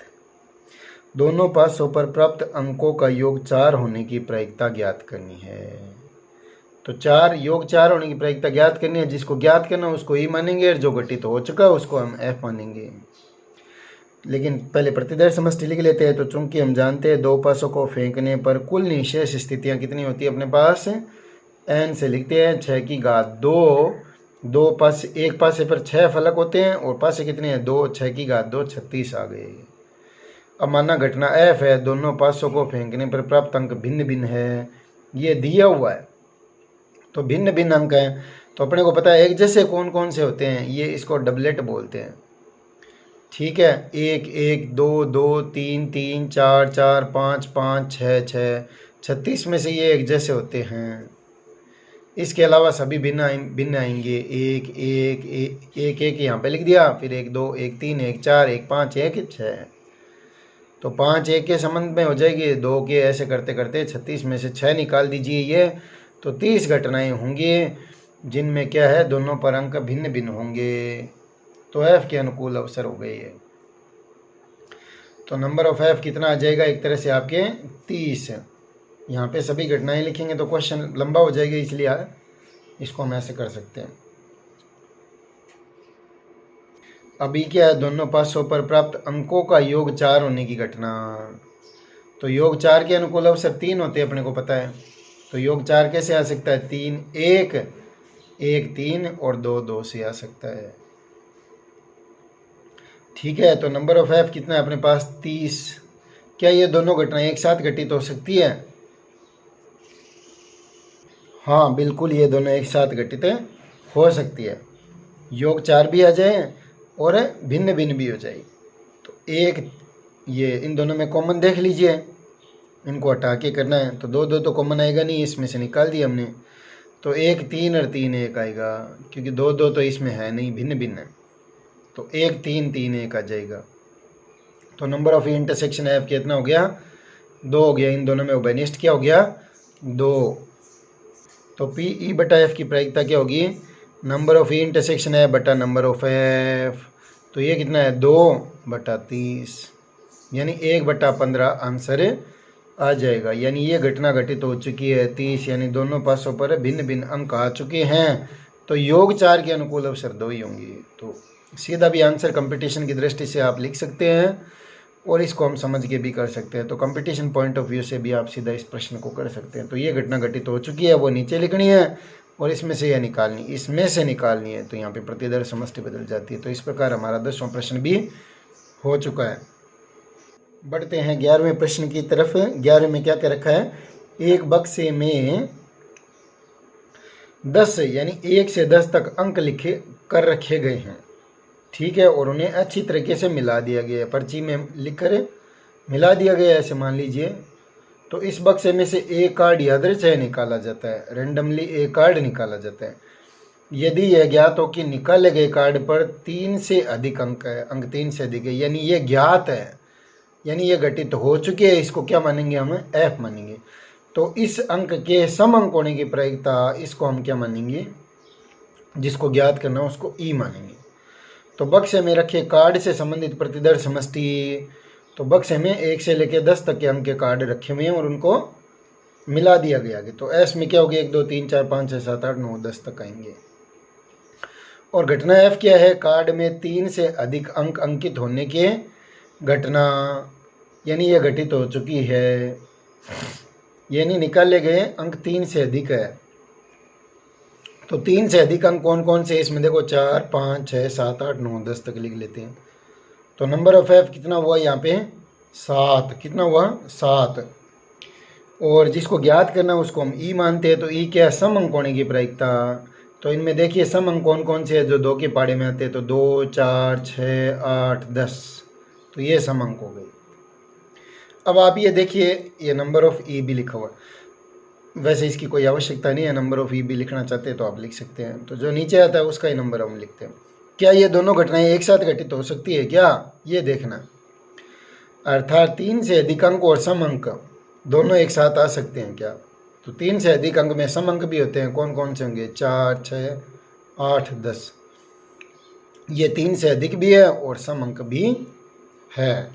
दोनों पासों पर प्राप्त अंकों का योग 4 होने की प्रायिकता ज्ञात करनी है। तो योग 4 होने की प्रायिकता ज्ञात करनी है, जिसको ज्ञात करना है उसको ई मानेंगे और जो घटित हो चुका है उसको हम एफ मानेंगे। लेकिन पहले प्रतिदर्श समष्टि लिख लेते हैं। तो चूंकि हम जानते हैं 2 पासों को फेंकने पर कुल निशेष स्थितियां कितनी होती है अपने पास, एन से लिखते हैं 6 की घात 2। 2 पासे, एक पासे पर 6 फलक होते हैं और पासे कितने हैं 2, 6 की घात 2 36 आ गए। अब माना घटना एफ है, दोनों पासों को फेंकने पर प्राप्त अंक भिन्न भिन्न है, ये दिया हुआ है। तो भिन्न भिन्न अंक हैं, तो अपने को पता है एक जैसे कौन कौन से होते हैं, ये इसको डबलेट बोलते हैं। ठीक है, 1 1 2 2 3 3 4 4 5 5 6 6 36 में से ये एक जैसे होते हैं। इसके अलावा सभी भिन्न आएंगे। 1 1 1 1 यहाँ पे लिख दिया, फिर 1 2 1 3 1 4 1 5 1 6। तो 5 1 के संबंध में हो जाएगी, 2 के ऐसे करते करते 36 में से 6 निकाल दीजिए ये। तो 30 घटनाएं होंगी जिनमें क्या है दोनों पर अंक भिन्न भिन्न होंगे। तो एफ के अनुकूल अवसर हो गए ये। तो नंबर ऑफ एफ कितना आ जाएगा एक तरह से आपके 30। यहाँ पे सभी घटनाएं लिखेंगे तो क्वेश्चन लंबा हो जाएगा, इसलिए इसको हम ऐसे कर सकते हैं। अभी क्या है, दोनों पासों पर प्राप्त अंकों का योग 4 होने की घटना। तो योग 4 के अनुकूल अवसर 3 होते हैं अपने को पता है। तो योग 4 कैसे आ सकता है, 3 1 1 3 और 2 2 से आ सकता है। ठीक है, तो नंबर ऑफ एफ कितना है अपने पास 30। क्या ये दोनों घटनाएं एक साथ घटित हो सकती है? हाँ बिल्कुल, ये दोनों एक साथ घटित हो सकती है। योग 4 भी आ जाए और भिन्न भिन्न भी हो जाए। तो एक ये इन दोनों में कॉमन देख लीजिए, इनको हटा के करना है। तो 2 2 तो कॉमन आएगा नहीं, इसमें से निकाल दिया हमने। तो 1 3 और 3 1 आएगा, क्योंकि 2 2 तो इसमें है नहीं, भिन्न भिन्न है। तो 1 3 3 1 आ जाएगा। तो नंबर ऑफ इंटरसेक्शन एफ कितना हो गया 2 हो गया। इन दोनों में उभयनिष्ठ क्या हो गया 2। तो पी ई बटा एफ की प्रायिकता क्या होगी, नंबर ऑफ इंटरसेक्शन एफ बटा नंबर ऑफ एफ। तो ये कितना है 2 बटा 30, यानी 1 बटा 15 आंसर आ जाएगा। यानी ये घटना घटित हो चुकी है 30, यानी दोनों पासों पर भिन्न भिन्न अंक आ चुके हैं। तो योग 4 के अनुकूल अवसर 2 ही होंगे। तो सीधा भी आंसर कंपटीशन की दृष्टि से आप लिख सकते हैं और इसको हम समझ के भी कर सकते हैं। तो कंपटीशन पॉइंट ऑफ व्यू से भी आप सीधा इस प्रश्न को कर सकते हैं। तो ये घटना घटित हो चुकी है, वो नीचे लिखनी है और इसमें से यह निकालनी, इसमें से निकालनी है। तो यहाँ पे प्रतिदर्श समष्टि बदल जाती है। तो इस प्रकार हमारा 10वां प्रश्न भी हो चुका है। बढ़ते हैं 11वें प्रश्न की तरफ। 11 में क्या क्या रखा है, एक बक्से में 10 यानी 1 से 10 तक अंक लिखे कर रखे गए हैं। ठीक है, और उन्हें अच्छी तरीके से मिला दिया गया है, पर्ची में लिख कर मिला दिया गया है ऐसे मान लीजिए। तो इस बक्से में से एक कार्ड यादृच्छिक निकाला जाता है, रेंडमली एक कार्ड निकाला जाता है। यदि यह ज्ञात हो कि निकाले गए कार्ड पर 3 से अधिक अंक है, अंक 3 से अधिक है, यानी ये ज्ञात है, यानी ये घटित हो चुकी है, इसको क्या मानेंगे हम, एफ मानेंगे। तो इस अंक के सम अंक होने की प्रायिकता, इसको हम क्या मानेंगे, जिसको ज्ञात करना है उसको ई मानेंगे। तो बक्से में रखे कार्ड से संबंधित प्रतिदर्श समष्टि, तो बक्से में 1 से लेकर 10 तक के अंक के कार्ड रखे हुए हैं और उनको मिला दिया गया है। तो एस में क्या होगी, 1 2 3 4 5 6 7 8 9 10 तक आएंगे। और घटना एफ क्या है, कार्ड में 3 से अधिक अंक अंकित होने के घटना, यानी यह घटित हो चुकी है, यानी निकाले गए अंक 3 से अधिक है। तो 3 से अधिक अंक कौन कौन से, इसमें देखो 4 5 6 7 8 9 10 तक लिख लेते हैं। तो नंबर ऑफ एफ कितना हुआ यहाँ पे, 7। कितना हुआ, 7। और जिसको ज्ञात करना है उसको हम ई मानते हैं। तो ई क्या है, सम अंक होने की प्रायिकता। तो इनमें देखिए सम अंक कौन कौन से हैं जो 2 के पाड़े में आते हैं, तो 2 4 6 8 10, तो ये सम अंक हो गए। अब आप ये देखिए, ये नंबर ऑफ ई भी लिखा हुआ है, वैसे इसकी कोई आवश्यकता नहीं है, नंबर ऑफ ई भी लिखना चाहते हैं तो आप लिख सकते हैं। तो जो नीचे आता है उसका ही नंबर हम लिखते हैं। क्या ये दोनों घटनाएं एक साथ घटित हो सकती है क्या, ये देखना। अर्थात 3 से अधिक अंक और सम अंक दोनों एक साथ आ सकते हैं क्या। तो 3 से अधिक अंक में सम अंक भी होते हैं, कौन कौन से होंगे, 4 6 8 10। ये 3 से अधिक भी है और सम अंक भी है।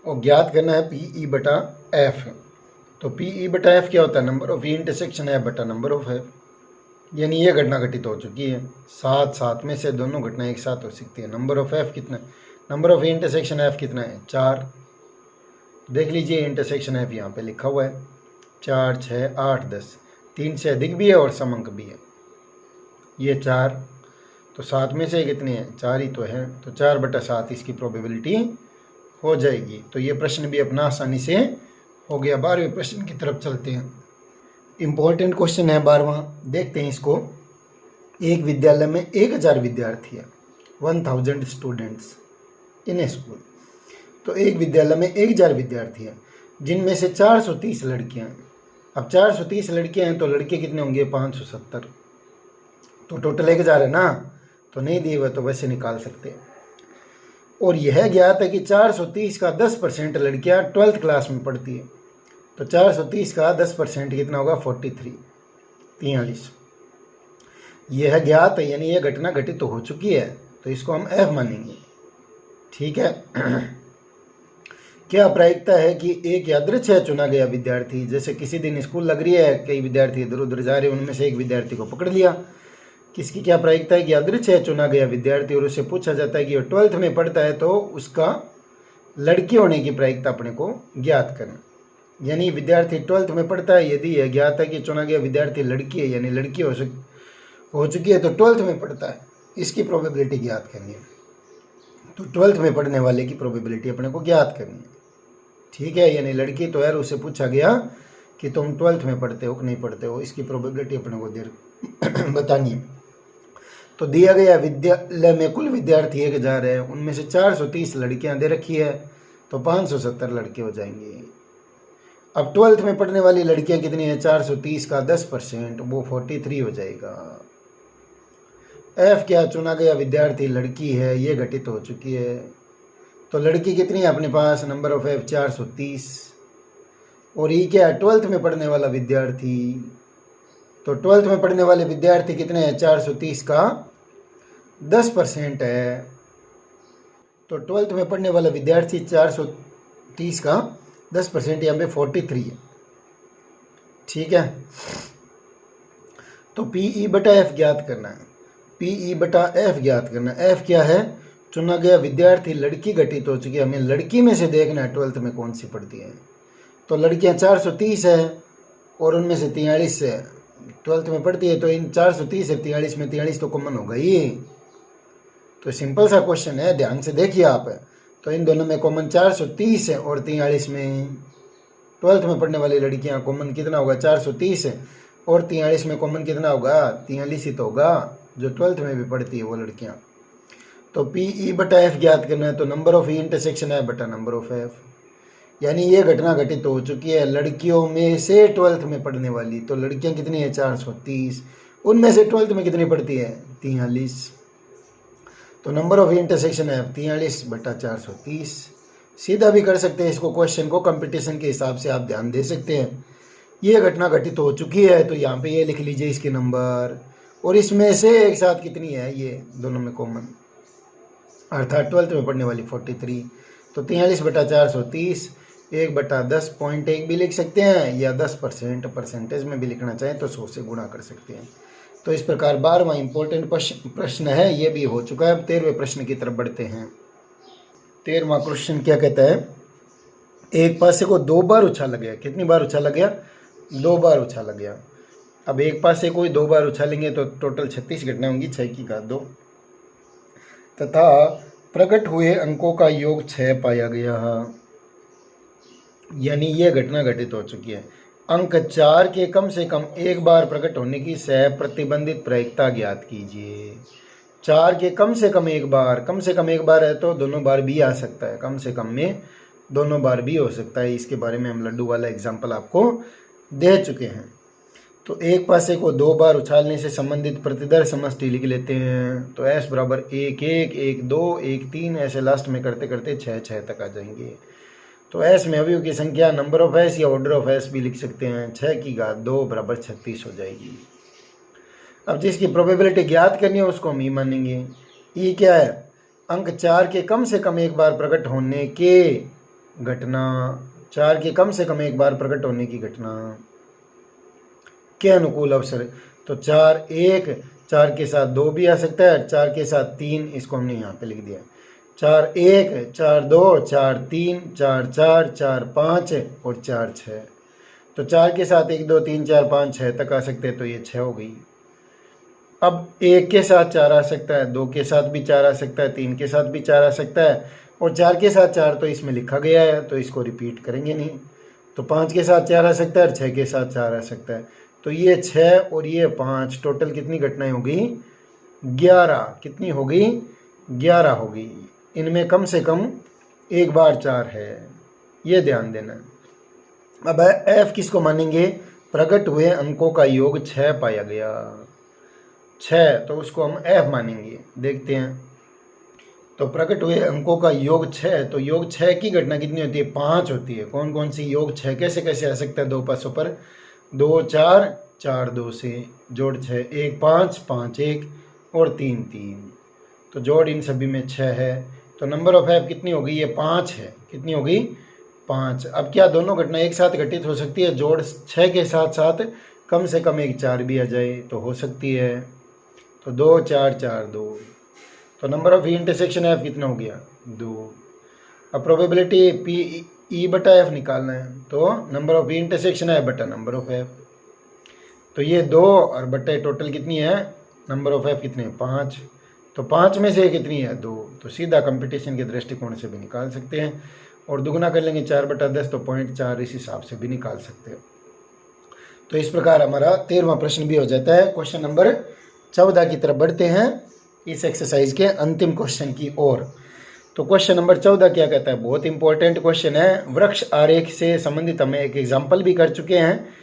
और ज्ञात करना है पी ई बटा एफ। तो पी ई बटा एफ क्या होता है, number of E intersection F बटा नंबर ऑफ एफ। यानी ये घटना घटित हो चुकी है, 7 में से दोनों घटनाएं एक साथ हो सकती है। नंबर ऑफ एफ कितना, नंबर ऑफ इंटरसेक्शन एफ कितना है, 4। देख लीजिए इंटरसेक्शन एफ यहाँ पे लिखा हुआ है, 4 6 8 10। 3 से अधिक भी है और सम अंक भी है, ये 4। तो 7 में से कितने हैं, 4 ही तो है। तो 4 बटा 7 इसकी प्रोबेबिलिटी हो जाएगी। तो ये प्रश्न भी अपना आसानी से हो गया। 12वें प्रश्न की तरफ चलते हैं। इम्पोर्टेंट क्वेश्चन है 12वां, देखते हैं इसको। एक विद्यालय में 1000 विद्यार्थी है, 1000 स्टूडेंट्स इन ए स्कूल। तो एक विद्यालय में 1000 विद्यार्थी हैं, जिनमें से 430 लड़कियां हैं। अब 430 लड़कियां हैं तो लड़के कितने होंगे, 570। तो टोटल 1000 है ना, तो नहीं दिए हुए तो वैसे निकाल सकते हैं। और यह ज्ञात है कि 430 का 10% लड़कियां 12th क्लास में पढ़ती है। तो 430 का 10% कितना होगा, 43। यह ज्ञात है, यानी यह घटना घटित तो हो चुकी है, तो इसको हम एफ मानेंगे। ठीक है। क्या प्रायिकता है कि एक यादृच्छिक चुना गया विद्यार्थी, जैसे किसी दिन स्कूल लग रही है, कई विद्यार्थी इधर उधर जा रहे हैं, उनमें से एक विद्यार्थी को पकड़ लिया। किसकी क्या प्रायिकता है कि यादृच्छिक चुना गया विद्यार्थी, और उससे पूछा जाता है कि वो 12th में पढ़ता है, तो उसका लड़की होने की प्रायिकता अपने को ज्ञात करना। यानी विद्यार्थी 12th में पढ़ता है, यदि यह ज्ञात है कि चुना गया विद्यार्थी लड़की है, यानी लड़की हो चुकी है, तो 12th में पढ़ता है, इसकी प्रोबेबिलिटी ज्ञात करनी है। तो 12th में पढ़ने वाले की प्रोबेबिलिटी अपने को ज्ञात करनी है। ठीक है, यानी लड़की तो यार उससे पूछा गया कि तुम 12th में पढ़ते हो कि नहीं पढ़ते हो, इसकी प्रोबेबिलिटी अपने को देर बतानी है। तो दिया गया विद्यालय में कुल विद्यार्थी 1000 है, उनमें से 430 लड़कियां दे रखी है, तो 570 लड़के हो जाएंगे। अब 12th में पढ़ने वाली लड़कियां कितनी है, 430 का 10%, वो 43 हो जाएगा। एफ क्या, चुना गया विद्यार्थी लड़की है, ये घटित हो चुकी है। तो लड़की कितनी है अपने पास, नंबर ऑफ एफ 430। और ये क्या है, 12th में पढ़ने वाला विद्यार्थी। तो 12th में पढ़ने वाले विद्यार्थी कितने हैं, 430 का 10% है। तो 12th में पढ़ने वाला विद्यार्थी 430 का 10%, यहाँ पे 43 है। ठीक है। तो पी ई बटा एफ ज्ञात करना है, पी ई बटा एफ ज्ञात करना है। एफ क्या है, चुना गया विद्यार्थी लड़की घटित हो चुकी है, हमें लड़की में से देखना है 12th में कौन सी पढ़ती है। तो लड़कियां 430 है और उनमें से 43 है 12th में पढ़ती है, तो इन 430 से 43 में 43 तो कॉमन होगा ही। तो सिंपल सा क्वेश्चन है, ध्यान से देखिए आप। तो इन दोनों में कॉमन 430 है और 43 में 12th में पढ़ने वाली लड़कियां कॉमन कितना होगा, 430 है और 43 में कॉमन कितना होगा, 43 ही तो होगा, जो 12th में भी पढ़ती है वो लड़कियां। तो पी ई बटा एफ ज्ञात करना है, तो नंबर ऑफ ई इंटरसेक्शन है बटा नंबर ऑफ एफ। यानी ये घटना घटित हो चुकी है लड़कियों में से 12th में पढ़ने वाली। तो लड़कियां कितनी है, 430, उनमें से 12th में कितनी पढ़ती है, 43। तो नंबर ऑफ इंटरसेक्शन है 43 बटा 430। सीधा भी कर सकते हैं इसको, क्वेश्चन को कंपटीशन के हिसाब से आप ध्यान दे सकते हैं। ये घटना घटित हो चुकी है तो यहाँ पे ये लिख लीजिए इसके नंबर, और इसमें से एक साथ कितनी है, ये दोनों में कॉमन, अर्थात 12th में पढ़ने वाली 43। तो 43/430, 1/10.1 भी लिख सकते हैं, या 10% परसेंटेज में भी लिखना चाहें तो 100 से गुणा कर सकते हैं। तो इस प्रकार 12वां इंपॉर्टेंट प्रश्न है, ये भी हो चुका है। अब 13वें प्रश्न की तरफ बढ़ते हैं। 13वां क्वेश्चन क्या कहता है, एक पासे को 2 बार उछाला गया। कितनी बार उछाला गया, 2 बार उछाला गया। अब एक पासे को 2 बार उछालेंगे तो टोटल 36 घटनाएं होंगी, 6 की घात 2, तथा प्रकट हुए अंकों का योग 6 पाया गया। यानी ये घटना घटित हो चुकी है। अंक 4 के कम से कम एक बार प्रकट होने की सह प्रतिबंधित प्रायिकता ज्ञात कीजिए। 4 के कम से कम एक बार है तो दोनों बार भी आ सकता है, कम से कम में दोनों बार भी हो सकता है। इसके बारे में हम लड्डू वाला एग्जाम्पल आपको दे चुके हैं। तो एक पासे को 2 बार उछालने से संबंधित प्रतिदर समष्टि लिख लेते हैं। तो S बराबर 1 1 1 2 1 3, ऐसे लास्ट में करते करते 6 6 तक आ जाएंगे। तो S में अवयव की संख्या नंबर ऑफ S या ऑर्डर ऑफ S भी लिख सकते हैं। 6 की घात 2 बराबर 36 हो जाएगी। अब जिसकी प्रोबेबिलिटी ज्ञात करनी है उसको हम ई मानेंगे। ई क्या है, अंक 4 के कम से कम एक बार प्रकट होने के घटना, 4 के कम से कम एक बार प्रकट होने की घटना के अनुकूल अवसर। तो 4 1, 4 के साथ 2 भी आ सकता है, 4 के साथ 3, इसको हमने यहाँ पे लिख दिया। 4 1, 4 2, 4 3, 4 4, 4 5 और 4 6। तो 4 के साथ 1 2 3 4 5 6 तक आ सकते हैं, तो ये 6 हो गई। अब 1 के साथ 4 आ सकता है, 2 के साथ भी 4 आ सकता है, 3 के साथ भी 4 आ सकता है, और 4 के साथ 4 तो इसमें लिखा गया है तो इसको रिपीट करेंगे नहीं। तो 5 के साथ 4 आ सकता है और 6 के साथ 4 आ सकता है। तो ये 6 और ये 5, टोटल कितनी घटनाएं होगी, 11। कितनी होगी, 11 होगी। इनमें कम से कम एक बार 4 है, ये ध्यान देना। अब F किसको मानेंगे, प्रकट हुए अंकों का योग 6 पाया गया, 6, तो उसको हम F मानेंगे। देखते हैं, तो प्रकट हुए अंकों का योग 6, तो योग 6 की घटना कितनी होती है, 5 होती है। कौन कौन सी, योग 6 कैसे कैसे आ सकता है, 2 पासों पर, 2 4, 4 2 से जोड़ 6, 1 5, 5 1 और 3 3, तो जोड़ इन सभी में 6 है। तो नंबर ऑफ F कितनी होगी, ये 5 है। कितनी होगी, 5। अब क्या दोनों घटना एक साथ घटित हो सकती है, जोड़ 6 के साथ साथ कम से कम एक 4 भी आ जाए तो हो सकती है। तो 2 4 4 2, तो नंबर ऑफ इंटरसेक्शन F कितना हो गया, 2। अब प्रोबेबिलिटी P/E/F निकालना है, तो नंबर ऑफ इंटरसेक्शन है बटा नंबर ऑफ F। तो ये 2 और बटे टोटल कितनी है, नंबर ऑफ F कितने, 5। तो 5 में से कितनी है, 2। तो सीधा कंपटीशन के दृष्टिकोण से भी निकाल सकते हैं, और दुगना कर लेंगे 4/10, तो 0.4 इस हिसाब से भी निकाल सकते हैं। तो इस प्रकार हमारा 13वां प्रश्न भी हो जाता है। क्वेश्चन नंबर 14 की तरफ बढ़ते हैं, इस एक्सरसाइज के अंतिम क्वेश्चन की ओर। तो क्वेश्चन नंबर 14 क्या कहता है, बहुत इंपॉर्टेंट क्वेश्चन है। वृक्ष आरेख से संबंधित हम एक एग्जाम्पल भी कर चुके हैं,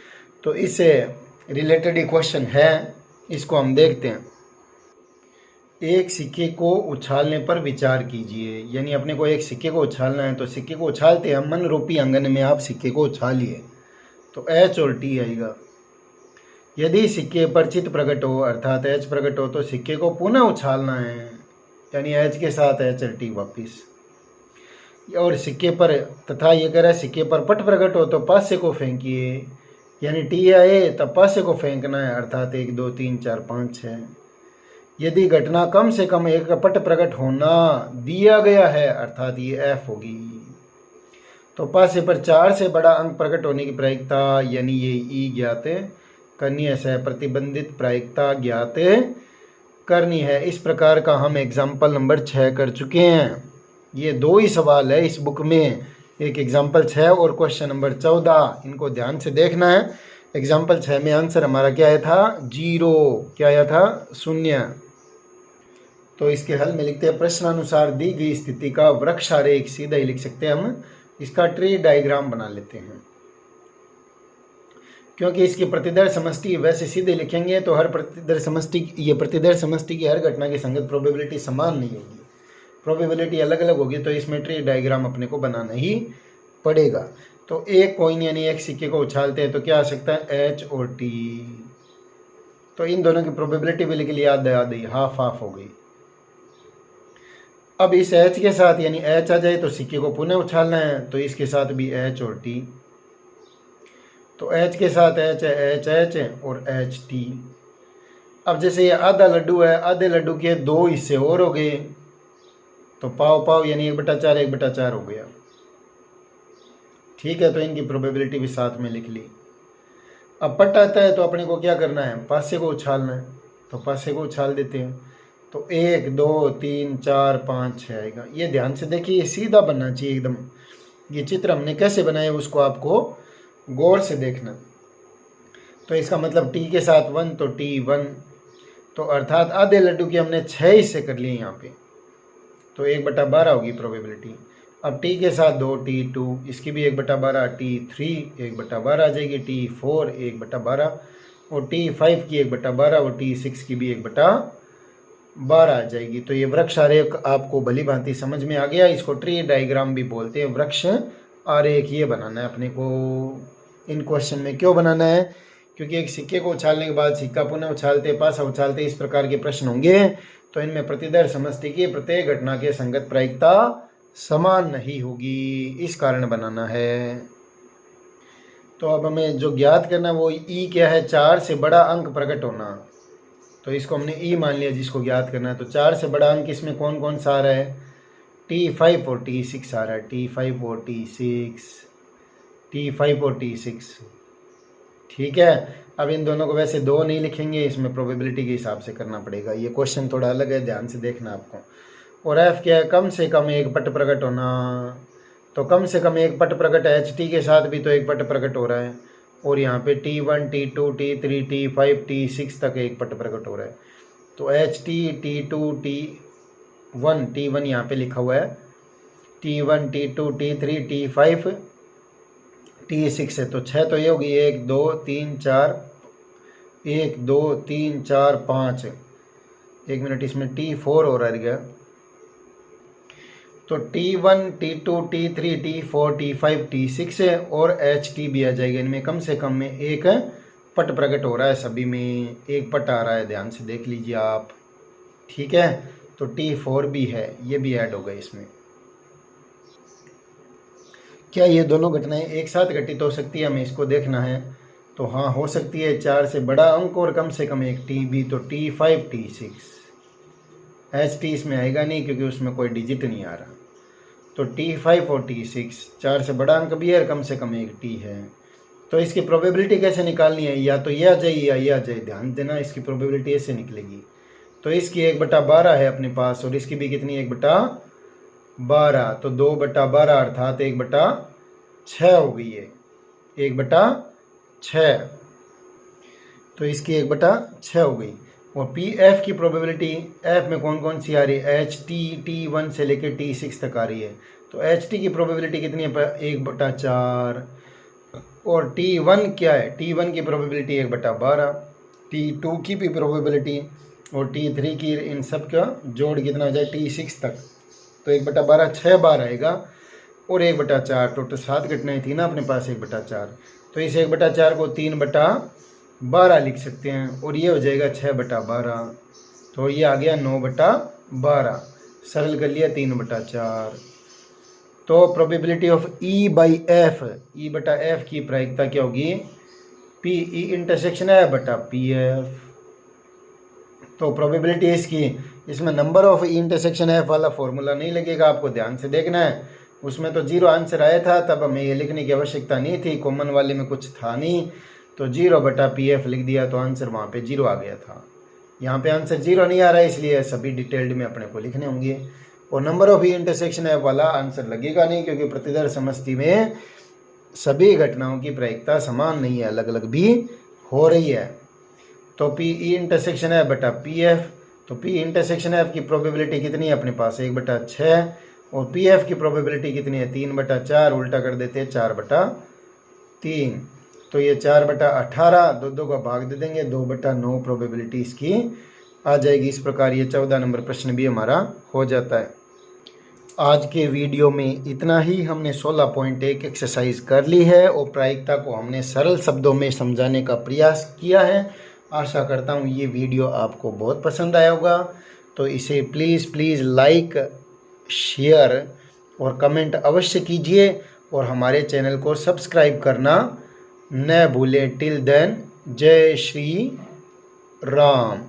तो इससे रिलेटेड ही क्वेश्चन है, इसको हम देखते हैं। एक सिक्के को उछालने पर विचार कीजिए। यानी अपने को एक सिक्के को उछालना है, तो सिक्के को उछालते हैं, मन रूपी आंगन में आप सिक्के को उछालिए, तो H और T आएगा। यदि सिक्के पर चित्त प्रकट हो, अर्थात H प्रकट हो, तो सिक्के को पुनः उछालना है, यानी H के साथ H और T वापिस। और सिक्के पर, तथा ये कह रहा है सिक्के पर पट प्रकट हो तो पासे को फेंकिए, यानी T आए तब पासे को फेंकना है, अर्थात 1 2 3 4 5 6। यदि घटना कम से कम एक पट प्रकट होना दिया गया है, अर्थात ये F होगी, तो पासे पर 4 से बड़ा अंक प्रकट होने की प्रायिकता, यानी ये E ज्ञात करनी है, सह प्रतिबंधित प्रायिकता ज्ञात करनी है। इस प्रकार का हम एग्जाम्पल नंबर 6 कर चुके हैं। ये 2 ही सवाल है इस बुक में, एक एग्जाम्पल 6 और क्वेश्चन नंबर 14, इनको ध्यान से देखना है। एग्जाम्पल 6 में आंसर हमारा क्या आया था, 0, क्या आया था, 0। तो इसके हल में लिखते हैं, प्रश्नानुसार दी गई स्थिति का वृक्ष आरेख, सीधा ही लिख सकते हैं हम, इसका ट्री डायग्राम बना लेते हैं। क्योंकि इसकी प्रतिदर समष्टि वैसे सीधे लिखेंगे तो हर प्रतिदर समष्टि, ये प्रतिदर समष्टि की हर घटना की संगत प्रोबेबिलिटी समान नहीं होगी। प्रोबेबिलिटी अलग अलग होगी तो इसमें ट्री डायग्राम अपने को बनाना ही पड़ेगा। तो एक कॉइन यानी एक सिक्के को उछालते हैं तो क्या आ सकता है, एच और टी। तो इन दोनों की प्रोबेबिलिटी भी लिख लिया, आधी हाफ हाफ हो गई। अब इस एच के साथ यानी एच आ जाए तो सिक्के को पुनः उछालना है, तो इसके साथ भी एच और टी। तो एच के साथ एच है, एच एच और एच टी। अब जैसे ये आधा लड्डू है, आधे लड्डू के 2 हिस्से और हो गए, तो पाव पाव यानी 1/4 1/4 हो गया। ठीक है, तो इनकी प्रोबेबिलिटी भी साथ में लिख ली। अब पट आता है तो अपने को क्या करना है, पासे को उछालना है, तो पासे को उछाल देते हैं। तो 1 2 3 4 5 6 आएगा। ये ध्यान से देखिए, ये सीधा बनना चाहिए एकदम। ये चित्र हमने कैसे बनाया उसको आपको गौर से देखना। तो इसका मतलब टी के साथ 1 तो टी 1, तो अर्थात आधे लड्डू के हमने 6 हिस्से कर लिए यहाँ पे, तो 1/12 होगी प्रोबेबिलिटी। अब टी के साथ 2 टी 2, इसकी भी 1/12, टी 3 1/12 आ जाएगी, टी 4 1/12 और टी 5 की 1/12 और टी 6 की भी 1/12 आ जाएगी। तो ये वृक्ष आरेख आपको भली भांति समझ में आ गया। इसको ट्री डायग्राम भी बोलते हैं। वृक्ष आरेख ये बनाना है अपने को इन क्वेश्चन में। क्यों बनाना है, क्योंकि एक सिक्के को उछालने के बाद सिक्का पुनः उछालते, पासा उछालते, इस प्रकार के प्रश्न होंगे। तो इनमें प्रतिदर समष्टि की प्रत्येक घटना के संगत प्रायिकता समान नहीं होगी, इस कारण बनाना है। तो अब हमें जो ज्ञात करना वो ई क्या है, 4 से बड़ा अंक प्रकट होना। तो इसको हमने ई मान लिया जिसको ज्ञात करना है। तो 4 से बड़ा अंक इसमें कौन कौन सा आ रहा है, T5 और T6 आ रहा है, T5 और T6, T5 और T6। ठीक है, अब इन दोनों को वैसे 2 नहीं लिखेंगे, इसमें प्रोबेबिलिटी के हिसाब से करना पड़ेगा। ये क्वेश्चन थोड़ा अलग है, ध्यान से देखना आपको। और एफ क्या है, कम से कम एक पट प्रकट होना। तो कम से कम एक पट प्रकट है, एच टी के साथ भी तो एक पट प्रकट हो रहा है, और यहाँ पे T1 T2 T3 T5 T6 तक एक पट प्रकट हो रहा है। तो एच टी T2 T1 यहाँ पे लिखा हुआ है, T1 T2 T3 T5 T6 है। तो 6 तो ये होगी, 1 2 3 4, 1 2 3 4 5, 1 मिनट, इसमें T4 हो रहा है। तो T1 T2 T3 T4 T5 T6 है, और HT भी आ जाएगा। इनमें कम से कम में एक पट प्रकट हो रहा है, सभी में एक पट आ रहा है, ध्यान से देख लीजिए आप। ठीक है, तो T4 भी है, ये भी ऐड होगा इसमें। क्या ये दोनों घटनाएं एक साथ घटित हो सकती है, हमें इसको देखना है। तो हाँ, हो सकती है। 4 से बड़ा अंक और कम से कम एक टी भी, तो T5 T6। HT इसमें आएगा नहीं क्योंकि उसमें कोई डिजिट नहीं आ रहा। तो T5 और T6, 4 से बड़ा अंक भी है और कम से कम एक टी है। तो इसकी प्रोबेबिलिटी कैसे निकालनी है, या तो ये आ जाए या ये आ जाए। ध्यान देना, इसकी प्रोबेबिलिटी ऐसे निकलेगी। तो इसकी 1/12 है अपने पास, और इसकी भी कितनी, 1/12। तो 2/12 अर्थात 1/6 हो गई है, 1/6। तो इसकी 1/6 हो गई। और पी एफ की प्रोबेबिलिटी, एफ में कौन कौन सी आ रही है, एच टी T1 से लेकर T6 तक आ रही है। तो एच टी की प्रोबेबिलिटी कितनी है, 1/4। और T1 क्या है, T1 की प्रोबेबिलिटी 1/12, T2 की भी प्रोबेबिलिटी, और T3 की, इन सब का जोड़ कितना हो जाए T6 तक। तो 1/12 6 बार आएगा, और 1/4, टोटल 7 घटनाएं थी ना अपने पास, 1/4। तो इस 1/4 को 3/12 लिख सकते हैं, और ये हो जाएगा 6/12। तो ये आ गया 9/12। सरल कर लिया 3/4। तो प्रोबेबिलिटी ऑफ E/F, E/F की प्रायिकता क्या होगी, PE इंटरसेक्शन F/PF। तो प्रोबेबिलिटी इसकी, इसमें number of E intersection F वाला फॉर्मूला नहीं लगेगा, आपको ध्यान से देखना है। उसमें तो 0 आंसर आया था, तब हमें ये लिखने की आवश्यकता नहीं थी, कॉमन वाले में कुछ था नहीं, तो 0/PF लिख दिया, तो आंसर वहाँ पे 0 आ गया था। यहाँ पे आंसर 0 नहीं आ रहा है, इसलिए सभी डिटेल्ड में अपने को लिखने होंगे। और नंबर ऑफ ई इंटरसेक्शन है वाला आंसर लगेगा नहीं, क्योंकि प्रतिदर समष्टि में सभी घटनाओं की प्रायिकता समान नहीं है, अलग अलग भी हो रही है। तो पी ई इंटरसेक्शन है बटा पी एफ। तो पी इंटरसेक्शन एफ की प्रोबेबिलिटी कितनी है अपने पास, 1/6, और पी एफ की प्रोबेबिलिटी कितनी है, 3/4। उल्टा कर देते हैं, 4/3। तो ये 4/18, दो का भाग दे देंगे, 2/9 प्रोबेबिलिटी इसकी आ जाएगी। इस प्रकार ये 14 नंबर प्रश्न भी हमारा हो जाता है। आज के वीडियो में इतना ही। हमने 16.1 एक्सरसाइज कर ली है और प्रायिकता को हमने सरल शब्दों में समझाने का प्रयास किया है। आशा करता हूँ ये वीडियो आपको बहुत पसंद आया होगा। तो इसे प्लीज़ लाइक, शेयर और कमेंट अवश्य कीजिए और हमारे चैनल को सब्सक्राइब करना न भूलें। टिल देन, जय श्री राम।